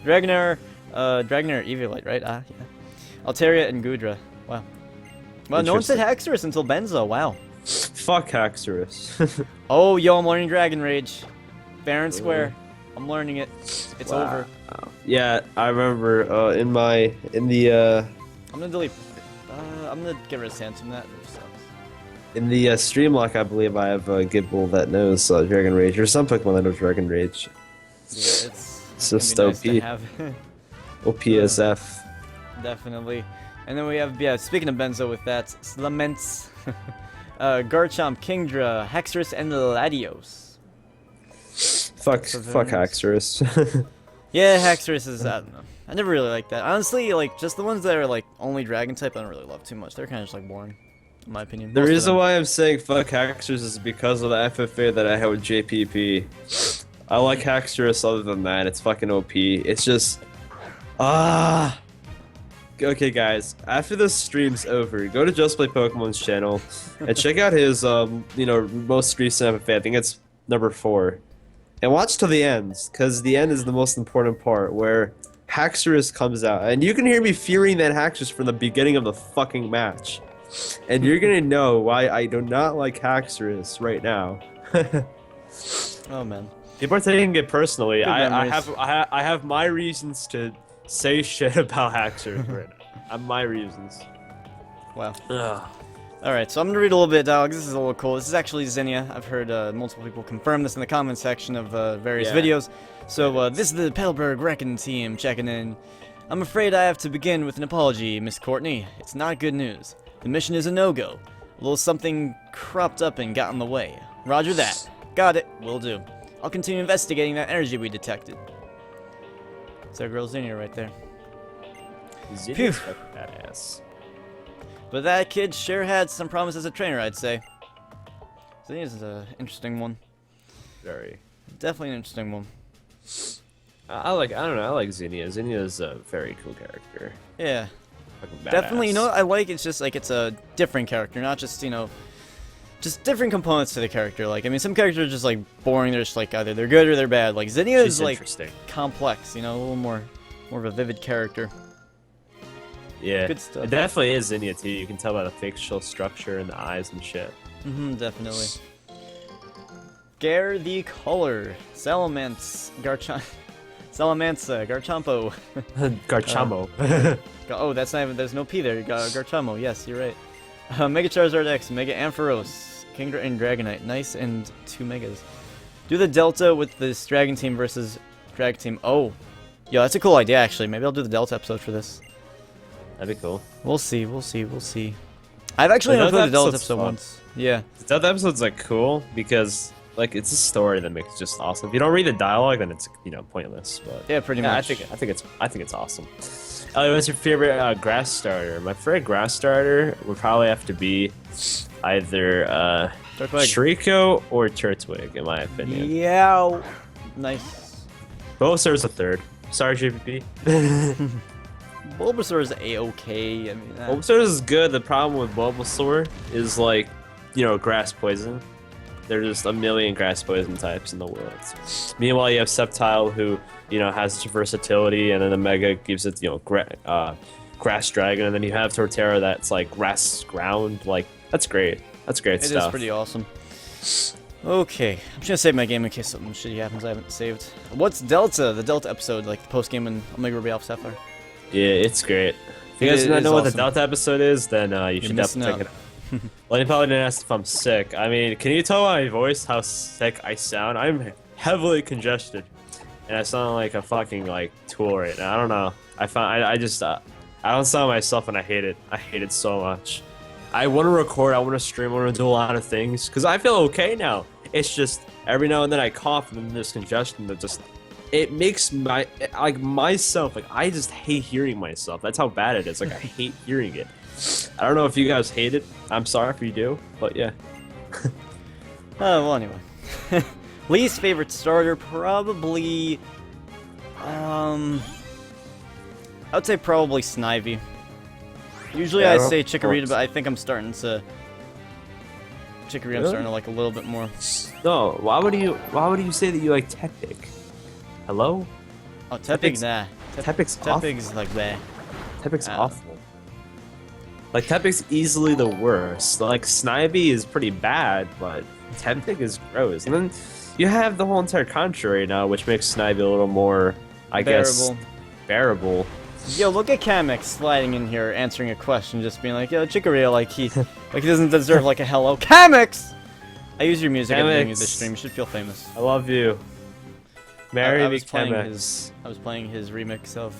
Dragonair, Eviolite, right? Yeah. Altaria and Goodra. Wow. Well, no one said Haxorus until Benzo. Wow. Fuck Haxorus. Oh, yo, I'm learning Dragon Rage. Fair and square. I'm learning it. It's over. Yeah, I remember in the I'm gonna delete. I'm gonna get rid of Sans from that. in the stream lock, I believe I have Gible that knows Dragon Rage, or some Pokemon that knows Dragon Rage. Yeah, it's just nice OP. to have. OPSF. Definitely. And then we have, yeah, speaking of Benzo with that, Slamence, Garchomp, Kingdra, Haxorus, and Latios. Fuck Haxorus. Yeah, Haxorus is, I don't know. I never really liked that. Honestly, like, just the ones that are, like, only Dragon type, I don't really love too much. They're kind of just, like, boring, in my opinion. The reason why I'm saying fuck Haxorus is because of the FFA that I had with JPP. I like Haxorus other than that. It's fucking OP. It's just... Okay, guys. After this stream's over, go to Just Play Pokemon's channel and check out his, most recent FFA. I think it's number 4. And watch till the end, because the end is the most important part, where Haxorus comes out. And you can hear me fearing that Haxorus from the beginning of the fucking match. And you're gonna know why I do not like Haxorus right now. Oh, man. People are taking it personally. I memories. have my reasons to say shit about Haxorus right now. My reasons. Wow. Ugh. Alright, so I'm gonna read a little bit, dogs. This is a little cool. This is actually Zinnia. I've heard multiple people confirm this in the comment section of various videos. So, this is the Petalburg Wrecking team checking in. I'm afraid I have to begin with an apology, Miss Courtney. It's not good news. The mission is a no-go. A little something cropped up and got in the way. Roger that. Got it. Will do. I'll continue investigating that energy we detected. It's our girl Zinnia right there. Zinnia's fucking badass. But that kid sure had some promise as a trainer, I'd say. Zinnia's an interesting one. Very. Definitely an interesting one. I like Zinnia. Zinnia's a very cool character. Yeah. Fucking badass. Definitely, you know what I like? It's just like it's a different character, not just, you know, just different components to the character. Like, I mean, some characters are just like boring, they're just like either they're good or they're bad. Like Zinnia is like complex, you know, a little more of a vivid character. Yeah, good stuff. It definitely is Zinnia too. You can tell by the facial structure and the eyes and shit. Definitely. Gare the Color, Salamence, Garchompo. Garchompo. Oh, that's not even, there's no P there. Garchompo, yes, you're right. Mega Charizard X, Mega Ampharos, Kingdra, and Dragonite. Nice, and 2 Megas. Do the Delta with this Dragon Team versus Drag Team. Oh, yo, that's a cool idea, actually. Maybe I'll do the Delta episode for this. That'd be cool. We'll see, we'll see, we'll see. I've actually never played the Delta episode once. Yeah. The Delta episode's like cool because like it's a story that makes it just awesome. If you don't read the dialogue, then it's pointless. But yeah, pretty much. I think it's awesome. Ellie, what's your favorite grass starter? My favorite grass starter would probably have to be either Shriko or Turtwig, in my opinion. Yeah. Nice. Bulbasaur's a third. Sorry, JPP. Bulbasaur is a-okay. I mean, Bulbasaur is good. The problem with Bulbasaur is like, grass poison. There's just a million grass poison types in the world. Meanwhile, you have Sceptile, who has such versatility, and then the Mega gives it grass dragon, and then you have Torterra that's like grass ground. Like that's great. That's great stuff. It is pretty awesome. Okay, I'm just gonna save my game in case something shitty happens I haven't saved. What's Delta? The Delta episode, like the post game in Omega Ruby Alpha Sapphire. Yeah, it's great. If you guys do not know what the Delta episode is, then you should definitely check it out. Well, you probably didn't ask if I'm sick. I mean, can you tell by my voice how sick I sound? I'm heavily congested, and I sound like a fucking tool right now. I don't know. I don't sound myself, and I hate it. I hate it so much. I want to record. I want to stream. I want to do a lot of things because I feel okay now. It's just every now and then I cough and then there's congestion that just it makes myself I just hate hearing myself. That's how bad it is. Like I hate hearing it. I don't know if you guys hate it. I'm sorry if you do, but yeah. Well, anyway. Least favorite starter, probably... I would say probably Snivy. Usually Yeah, I say Chikorita, but I think I'm starting to... Chikorita I'm Really? starting to like a little bit more. No, why would you say that you like Tepig? Hello? Oh, Tepig, nah. Tepig's awful. Tepig's like that. Tepig's awful. Like Tepig's easily the worst. Like Snivy is pretty bad, but Tepig is gross. And then you have the whole entire contrary now, which makes Snivy a little more, I guess, bearable. Yo, look at Kamek sliding in here, answering a question, just being like, yo, Chikorita, like he doesn't deserve like a hello. Kamex! I use your music at the beginning of this stream. You should feel famous. I love you. Marry I me, was playing Kamex. I was playing his remix of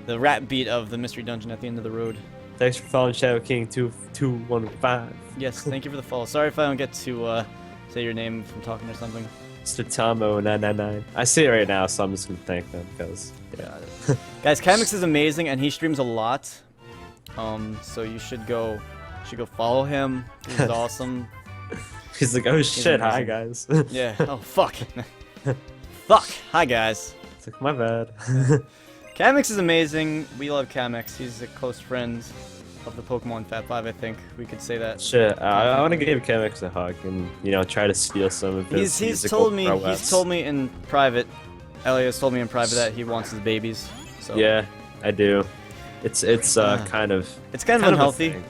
the rap beat of the Mystery Dungeon at the end of the road. Thanks for following Shadow King 2215. Yes, thank you for the follow. Sorry if I don't get to say your name from talking or something. Mr. Tomo 999. I see it right now, so I'm just gonna thank them because yeah. Guys, Kamex is amazing and he streams a lot. So you should go follow him. He's awesome. He's like, oh shit, amazing. hi guys. Yeah. Oh fuck. Fuck. Hi guys. It's like my bad. Kamex is amazing. We love Kamex. He's a close friend of the Pokemon Fat 5, I think. We could say that. Shit, I want to give Kamex a hug and try to steal some of his He's told me in private. Elias told me in private that he wants his babies. So Yeah, I do. It's kind of unhealthy. a thing.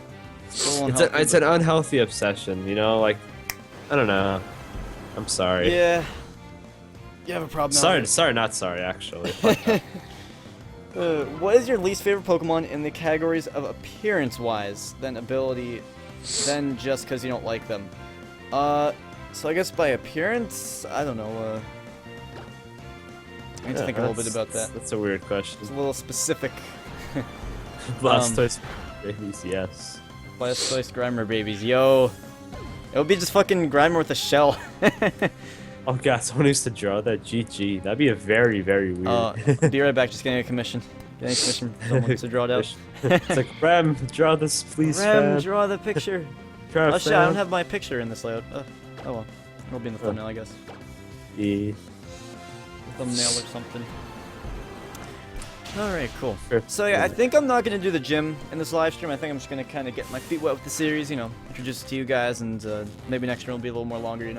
It's It's an unhealthy obsession, like I don't know. I'm sorry. Yeah. You have a problem. Sorry, not sorry actually. What is your least favorite Pokemon in the categories of appearance-wise, then ability, then just because you don't like them? So I guess by appearance, I don't know. I need to think a little bit about that. That's a weird question. It's a little specific. Blastoise babies, yes. Blastoise Grimer babies, yo. It would be just fucking Grimer with a shell. Oh god, someone used to draw that. GG. That'd be a very, very weird. Be right back, just getting a commission. Getting a commission from someone to draw it out. It's like, Rem, draw this, please, Rem, fam. draw the picture. Draw Oh shit, I don't have my picture in this layout. Oh well. It'll be in the thumbnail, I guess. Yeah. Thumbnail or something. Alright, cool. Sure. So yeah, I think I'm not going to do the gym in this live stream. I think I'm just going to kind of get my feet wet with the series, introduce it to you guys, and maybe next stream will be a little more longer,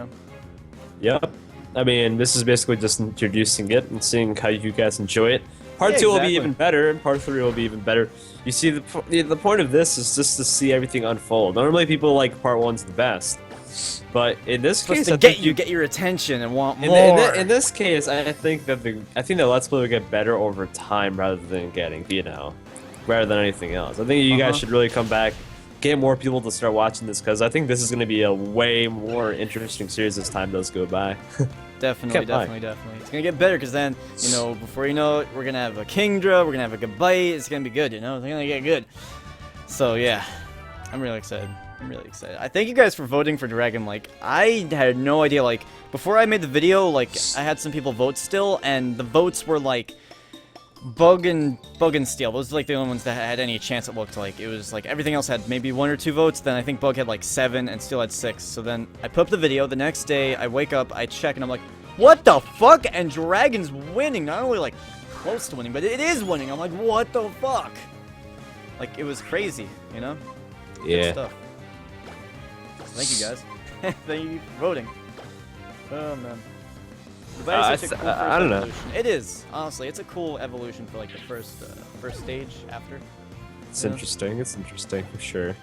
Yep. I mean, this is basically just introducing it and seeing how you guys enjoy it. Part Yeah, 2 will be exactly. even better, and Part 3 will be even better. You see, the point of this is just to see everything unfold. Normally, people like Part 1's the best, but in this case, to get your attention and want more. In this case, I think that the Let's Play will get better over time rather than getting, rather than anything else. I think you guys should really come back, get more people to start watching this, because I think this is going to be a way more interesting series as time does go by. Definitely. It's gonna get better because then, before you know it, we're gonna have a Kingdra, we're gonna have a Gible. It's gonna be good, It's gonna get good. So yeah, I'm really excited. I thank you guys for voting for Dragon. Like, I had no idea. Like, before I made the video, like, I had some people vote still, and the votes were like Bug and Steel. Those were like the only ones that had any chance. It looked like it was like everything else had maybe 1 or 2 votes. Then I think Bug had like 7 and Steel had 6. So then I put up the video. The next day I wake up, I check, and I'm like, what the fuck? And Dragon's winning. Not only like close to winning, but it is winning. I'm like, what the fuck? Like, it was crazy, Good Yeah. stuff. Thank you guys. Thank you for voting. Oh man. I don't know. It is, honestly. It's a cool evolution for like the first stage after. It's interesting. It's interesting for sure. It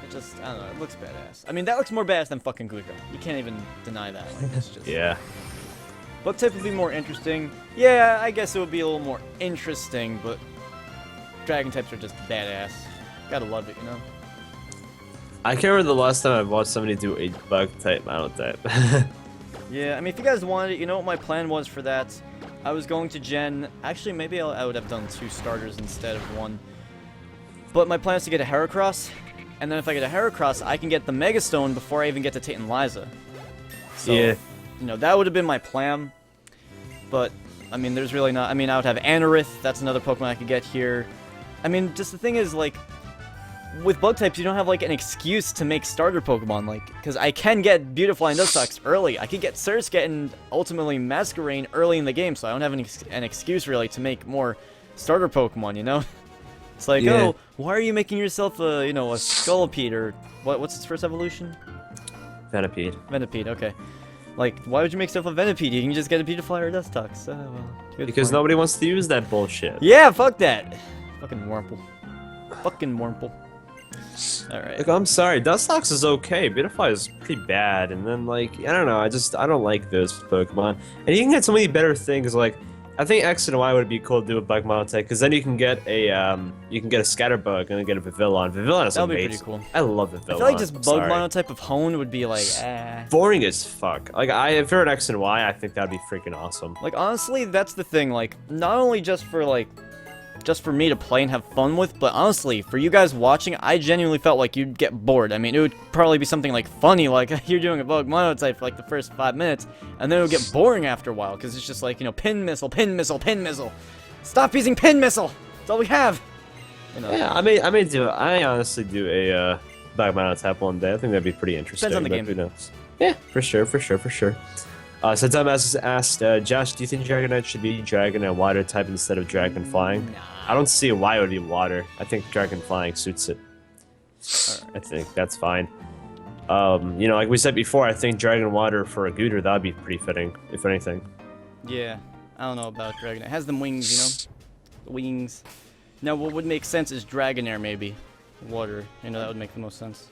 just, I don't know. It looks badass. I mean, that looks more badass than fucking Goodra. You can't even deny that. Like, it's just. Yeah. Bug type would be more interesting. Yeah, I guess it would be a little more interesting, but Dragon types are just badass. Gotta love it, I can't remember the last time I watched somebody do a Bug type Monotype. Yeah, I mean, if you guys wanted it, what my plan was for that? I was going to gen... Actually, maybe I would have done 2 starters instead of 1. But my plan is to get a Heracross. and then if I get a Heracross, I can get the Mega Stone before I even get to Tate and Liza. So, Yeah. you know, that would have been my plan. But, I mean, there's really not... I mean, I would have Anorith. That's another Pokemon I could get here. I mean, just the thing is, like... With bug types, you don't have, like, an excuse to make starter Pokemon, like... Because I can get Beautifly and Dustox early. I could get Surskit and ultimately Masquerain early in the game, so I don't have an excuse, really, to make more starter Pokemon, you know? It's like, Yeah. oh, why are you making yourself a, you know, a Scolipede, or... What's its first evolution? Venipede. Venipede, okay. Like, why would you make yourself a Venipede? You can just get a Beautifly or Dustox. Well, good Because point. nobody wants to use that bullshit. Yeah, fuck that. Fucking Wurmple. Fucking Wurmple. Alright. Like, I'm sorry, Dustox is okay. Beautifly is pretty bad, and then like I don't know, I don't like those Pokemon. And you can get so many better things. Like I think X and Y would be cool to do a Bug Monotype, because then you can get a Scatterbug and then get a Vivillon. Vivillon is That would be amazing. pretty cool. I love Vivillon. I feel like just I'm Bug sorry. Monotype of Hoenn would be like, eh. Boring as fuck. Like if you're an X and Y, I think that'd be freaking awesome. Like, honestly, that's the thing. Like, not only just for, like, just for me to play and have fun with, but honestly, for you guys watching, I genuinely felt like you'd get bored. I mean, it would probably be something like funny, like you're doing a Bug Monotype for like the first 5 minutes, and then it would get boring after a while, because it's just like, you know, Pin Missile, Pin Missile, Pin Missile. Stop using Pin Missile! That's all we have! You know, Yeah, I honestly do a Bug Monotype one day. I think that'd be pretty interesting. Depends on the but game. Who knows? Yeah, for sure. So Tom has asked, Josh, do you think Dragonite should be Dragon and Water type instead of Dragon Flying? Nah. I don't see why it would be Water. I think Dragon Flying suits it. I think that's fine. You know, like we said before, I think Dragon Water for a Goodra, that'd be pretty fitting, if anything. Yeah, I don't know about Dragonite. It has them wings, you know? The wings. Now, what would make sense is Dragonair, maybe. Water. You know, that would make the most sense.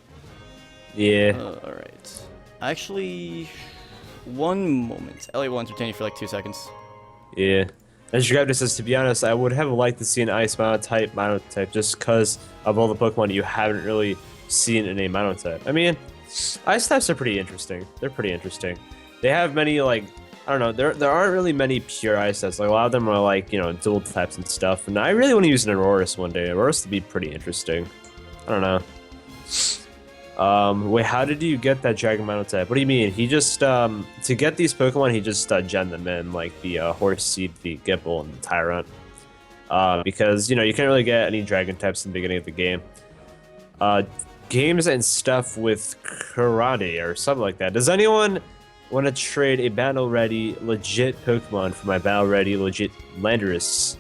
Yeah. Alright. Actually, one moment. Elliot will entertain you for like 2 seconds. Yeah. As your guy just says, to be honest, I would have liked to see an Ice Monotype just because of all the Pokemon you haven't really seen in a Monotype. I mean, Ice types are pretty interesting. They're pretty interesting. They have many, like, I don't know, there aren't really many pure Ice types. Like, a lot of them are, like, you know, dual types and stuff. And I really want to use an Aurorus one day. Aurorus would be pretty interesting. I don't know. Wait, how did you get that Dragon Monotype? What do you mean? He just, to get these Pokemon, he just gen them in, like the Horsea, the Gible, and the Tyrunt. Because, you know, you can't really get any Dragon types in the beginning of the game. Games and stuff with Karate or something like that. Does anyone want to trade a battle-ready, legit Pokemon for my battle-ready, legit Landorus?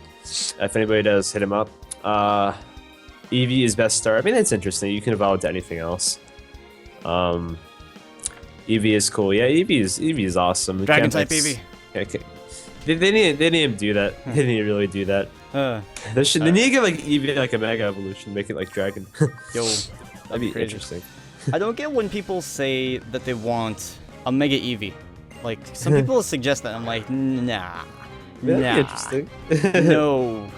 If anybody does, hit him up. Eevee is best start. I mean, that's interesting. You can evolve to anything else. Eevee is cool. Yeah, Eevee is awesome. Dragon type Eevee. Okay. They didn't even do that. They didn't really do that. They need to get like Eevee like a Mega Evolution, make it like Dragon. Yo, That'd be crazy. interesting. I don't get when people say that they want a Mega Eevee. Like, some people suggest that. I'm like, nah. That'd Nah. be interesting. No.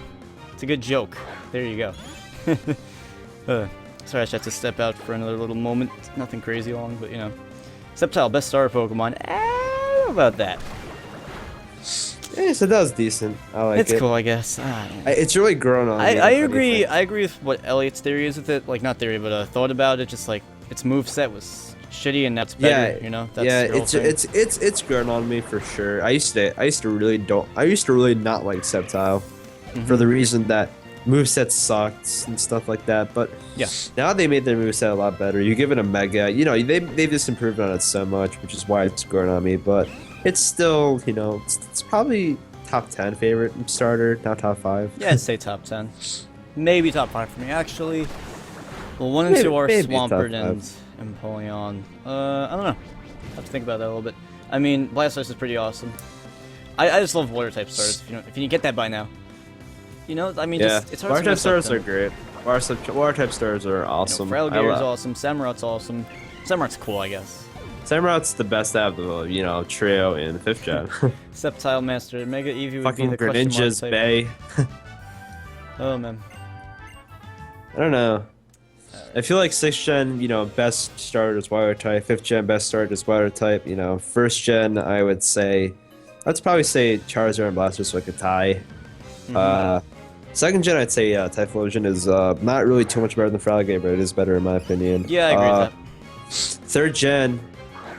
It's a good joke. There you go. Sorry, I just had to step out for another little moment. Nothing crazy long, but you know. Sceptile, best starter Pokemon. How about that? Yeah, so that was decent. I like it. It's cool, I guess. It's really grown on me. I if agree. anything. I agree with what Elliot's theory is with it. Like, not theory, but thought about it. Just like its moveset was shitty, and that's better. Yeah, you know. That's yeah, the whole thing. it's grown on me for sure. I used to really not like Sceptile, for the reason that moveset sucked and stuff like that. But Yeah. now they made their moveset a lot better. You give it a Mega, you know, they've just improved on it so much, which is why it's grown on me. But it's still, you know, it's probably top 10 favorite starter, not top 5. Yeah, I'd say top 10. Maybe top 5 for me, actually. Well, 1 and 2 are maybe top Swampert and 5. Empoleon. I don't know. I have to think about that a little bit. I mean, Blastoise is pretty awesome. I just love water type starters. If you get that by now, you know. I mean, Yeah, just it's hard water to type mess up starters are them. great. Water type starters are awesome. You know, Feraligator's awesome. Samurot's awesome. Samurot's cool, I guess. Samurot's the best out of the, you know, trio in 5th gen. Sceptile Master, Mega Eevee would Fucking be the question mark Greninja's type. Bay. Oh man. I don't know. I feel like 6th gen, you know, best starter is water type. 5th gen, best starter is water type. You know, 1st gen, I'd probably say Charizard and Blastoise like a tie. Second gen, I'd say Typhlosion is not really too much better than Fraligator, but it is better in my opinion. Yeah, I agree with that. Third gen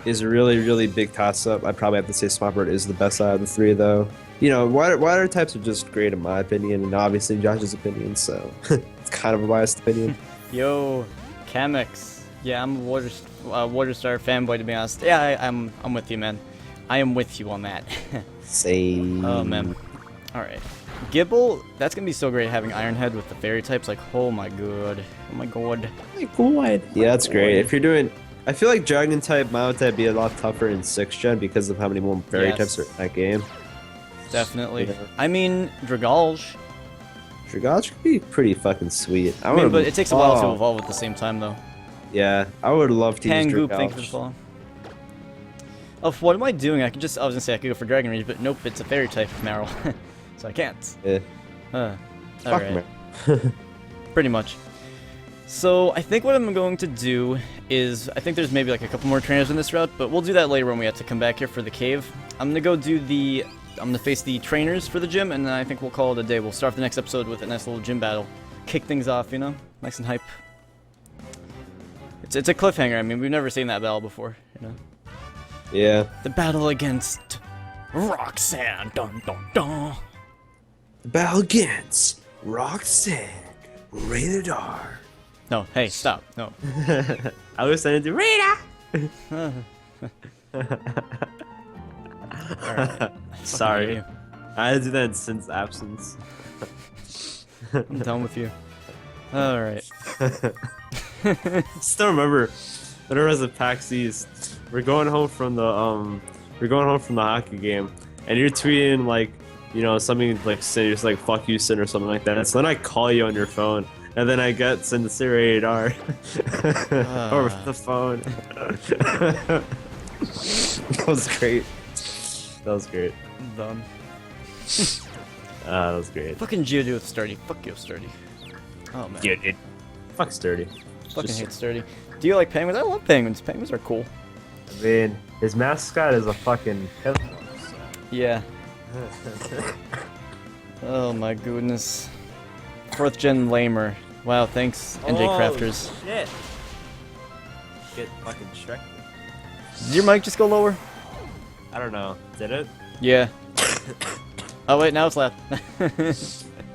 is a really big toss-up. I'd probably have to say Swampert is the best out of the three, though. You know, water types are just great in my opinion, and obviously Josh's opinion, so it's kind of a biased opinion. Yo, Kamex. Yeah, I'm a Water Star fanboy, to be honest. Yeah, I'm with you, man. I am with you on that. Same. Oh, man. Alright. Gible, that's gonna be so great having Iron Head with the fairy types. Like, oh my god. Oh my god. Yeah, that's great. If you're doing... I feel like Dragon type, Monotype be a lot tougher in 6th gen because of how many more fairy types are in that game. Definitely. Yeah. I mean, Dragalge. Dragalge could be pretty fucking sweet. I mean, but it takes a while to evolve at the same time, though. Yeah, I would love to use Pangoop, Dragalge. thank you for the follow. Oh, what am I doing? I was gonna say I could go for Dragon Rage, but nope, it's a fairy type Marill. So I can't. Yeah. Alright. Pretty much. So I think what I'm going to do is, I think there's maybe like a couple more trainers in this route, but we'll do that later when we have to come back here for the cave. I'm gonna go do I'm gonna face the trainers for the gym, and then I think we'll call it a day. We'll start the next episode with a nice little gym battle. Kick things off, you know? Nice and hype. It's a cliffhanger, I mean, we've never seen that battle before, you know? Yeah. The battle against Roxanne, dun dun dun! The battle against Roxanne, rated R. No, hey, stop, no. I was saying to Rita! Alright. Sorry. I had to do that since absence. I'm done with you. Alright. Still remember when I was at PAX East, we're going home from the hockey game, and you're tweeting like, you know, something like just like fuck you Sin or something like that. So then I call you on your phone, and then I get Sin to say rated R over the phone. That was great. That was great. I'm done. That was great. Fucking Geodude with Sturdy. Fuck you, Sturdy. Oh man. Yeah, dude. Fuck Sturdy. Fucking hate Sturdy. Do you like penguins? I love penguins. Penguins are cool. I mean, his mascot is a fucking hippo. Yeah. Oh my goodness. 4th gen lamer. Wow, thanks, NJ Crafters. Shit. Get fucking Shrek. Did your mic just go lower? I don't know. Did it? Yeah. Oh wait, now it's loud.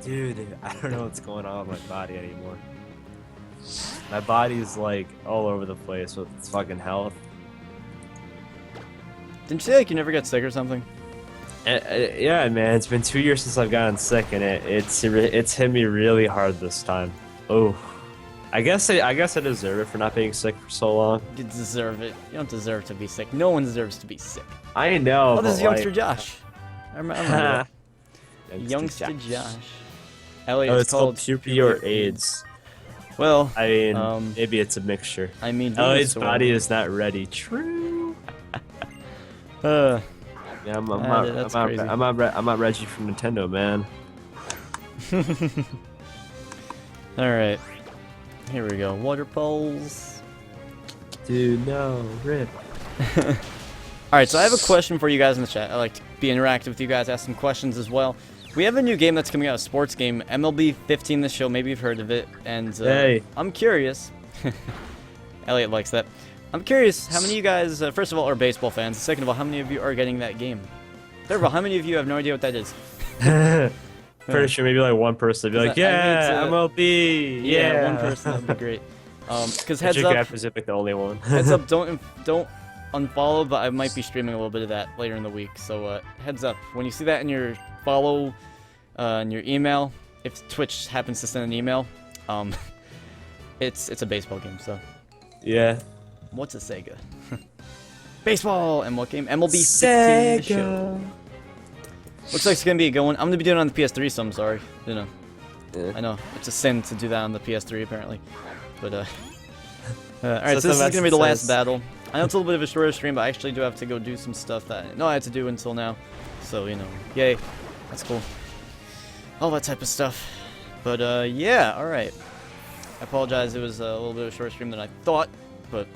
Dude, I don't know what's going on with my body anymore. My body's like all over the place with its fucking health. Didn't you say like you never get sick or something? Yeah, man, it's been 2 years since I've gotten sick, and it's hit me really hard this time. Oh, I guess I deserve it for not being sick for so long. You deserve it. You don't deserve to be sick. No one deserves to be sick. I know. Oh, this is but, Youngster Josh. I remember that. Youngster Josh. Elliot, it's called puberty or AIDS. Well, I mean, maybe it's a mixture. I mean, Elliot's body is not ready. True. Yeah, I'm not Reggie from Nintendo, man. Alright. Here we go. Water poles. Dude, no, rip. Alright, so I have a question for you guys in the chat. I like to be interactive with you guys, ask some questions as well. We have a new game that's coming out, a sports game, MLB 15 this show, maybe you've heard of it, and hey. I'm curious. Elliot likes that. I'm curious, how many of you guys, first of all, are baseball fans? Second of all, how many of you are getting that game? Third of all, how many of you have no idea what that is? Pretty sure maybe like one person would be like, yeah, MLB, yeah, one person, that'd be great. Because heads up, like the only one. heads up, don't unfollow, but I might be streaming a little bit of that later in the week, so heads up. When you see that in your follow, in your email, if Twitch happens to send an email, it's a baseball game, so. Yeah. What's a Sega? Baseball! And what game? MLB 15 show. Looks like it's gonna be a good one. I'm gonna be doing it on the PS3, so I'm sorry. You know. Yeah. I know. It's a sin to do that on the PS3, apparently. But, alright, so this is gonna be the last battle. I know it's a little bit of a shorter stream, but I actually do have to go do some stuff that I had to do until now. So, you know, yay. That's cool. All that type of stuff. But, yeah, alright. I apologize, it was a little bit of a shorter stream than I thought, but,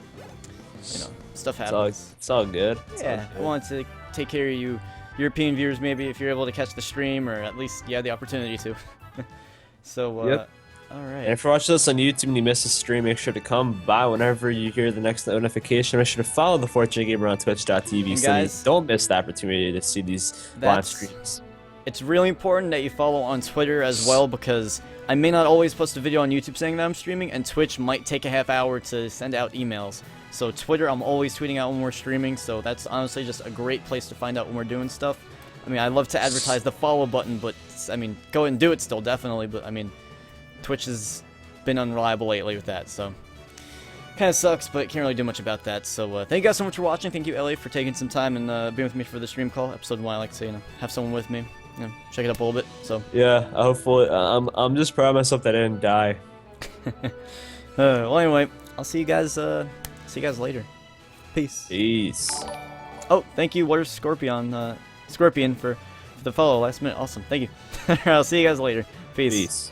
you know, stuff happens. It's all good. Yeah, I wanted to take care of you European viewers, maybe, if you're able to catch the stream, or at least, yeah, the opportunity to. So, Yep. all And right. if you're watching this on YouTube and you miss a stream, make sure to come by whenever you hear the next notification. Make sure to follow the Fortune Gamer on twitch.tv And so you guys, don't miss the opportunity to see these live streams. It's really important that you follow on Twitter as well, because I may not always post a video on YouTube saying that I'm streaming, and Twitch might take a half hour to send out emails. So Twitter, I'm always tweeting out when we're streaming, so that's honestly just a great place to find out when we're doing stuff. I mean, I love to advertise the follow button, but, I mean, go ahead and do it still, definitely, but, I mean, Twitch has been unreliable lately with that, so kind of sucks, but can't really do much about that. So thank you guys so much for watching. Thank you, Ellie, for taking some time and being with me for the stream call. Episode 1, I like to say, you know, have someone with me, you know, shake it up a little bit, so. Yeah, hopefully, I'm just proud of myself that I didn't die. Well, anyway, I'll see you guys later. Peace. Peace. Oh, thank you, Water Scorpion for the follow last minute. Awesome, thank you. I'll see you guys later. Peace. Peace.